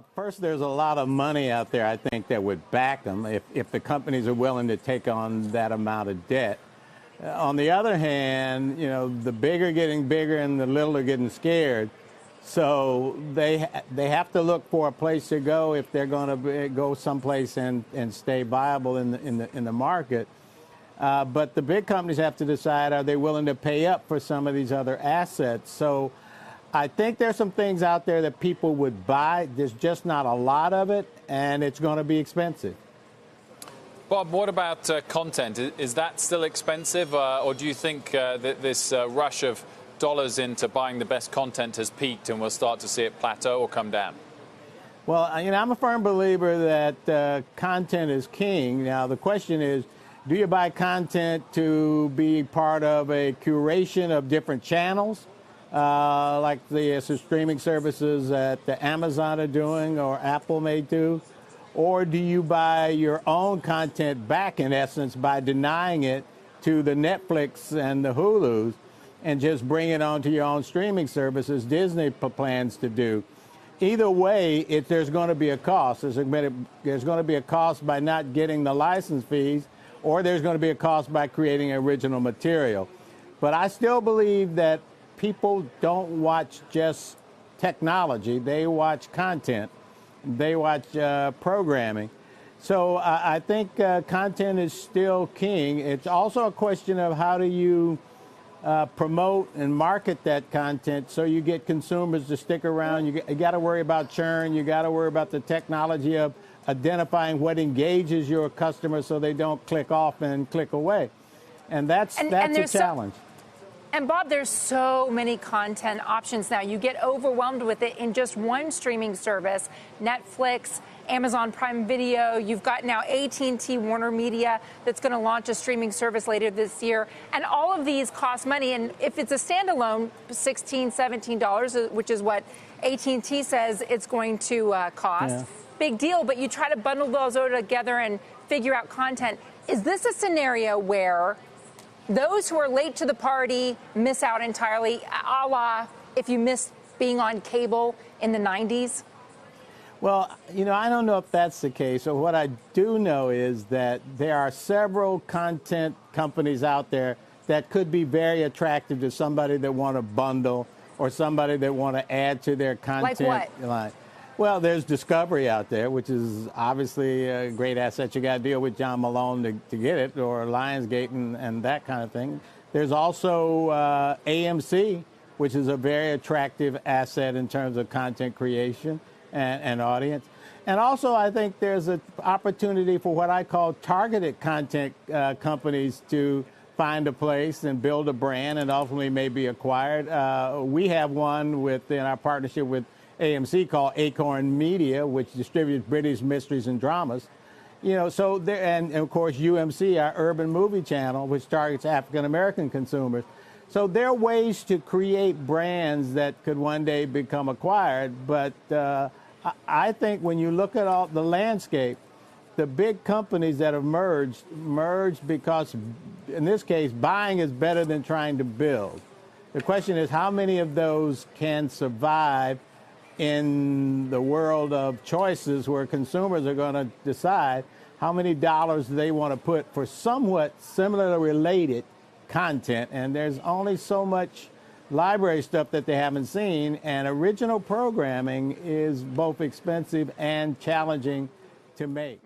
Well, first, there's a lot of money out there, I think, that would back them if the companies are willing to take on that amount of debt. On the other hand, you know, the big are getting bigger and the little are getting scared. So they have to look for a place to go if they're going to go someplace and stay viable in the market. But the big companies have to decide, are they willing to pay up for some of these other assets? So I think there's some things out there that people would buy. There's just not a lot of it, and it's going to be expensive. Bob, what about content? Is that still expensive, or do you think that this rush of dollars into buying the best content has peaked and we'll start to see it plateau or come down? Well, you know, I'm a firm believer that content is king. Now, the question is, do you buy content to be part of a curation of different channels, like the streaming services that Amazon are doing or Apple may do? Or do you buy your own content back, in essence, by denying it to the Netflix and the Hulus and just bring it onto your own streaming services? Disney plans to do. Either way, there's going to be a cost. There's going to be a cost by not getting the license fees, or there's going to be a cost by creating original material. But I still believe that people don't watch just technology. They watch content. They watch programming. So I think content is still king. It's also a question of how do you promote and market that content so you get consumers to stick around. You got to worry about churn. You got to worry about the technology of identifying what engages your customers so they don't click off and click away. And that's a challenge. And Bob, there's so many content options now. You get overwhelmed with it in just one streaming service, Netflix, Amazon Prime Video. You've got now AT&T Warner Media that's going to launch a streaming service later this year. And all of these cost money. And if it's a standalone, $16, $17, which is what AT&T says it's going to cost. Yeah. Big deal. But you try to bundle those all together and figure out content. Is this a scenario where those who are late to the party miss out entirely, a la if you missed being on cable in the 90s? Well, you know, I don't know if that's the case. So what I do know is that there are several content companies out there that could be very attractive to somebody that want to bundle or somebody that want to add to their content. Like what? Line. Well, there's Discovery out there, which is obviously a great asset. You got to deal with John Malone to get it, or Lionsgate and that kind of thing. There's also AMC, which is a very attractive asset in terms of content creation and audience. And also, I think there's an opportunity for what I call targeted content companies to find a place and build a brand and ultimately may be acquired. We have one in our partnership with AMC called Acorn Media, which distributes British mysteries and dramas. You know, so there, and of course UMC, our urban movie channel, which targets African American consumers. So there are ways to create brands that could one day become acquired. But I think when you look at all the landscape, the big companies that have merged because, in this case, buying is better than trying to build. The question is, how many of those can survive in the world of choices where consumers are going to decide how many dollars they want to put for somewhat similarly related content. And there's only so much library stuff that they haven't seen, and original programming is both expensive and challenging to make.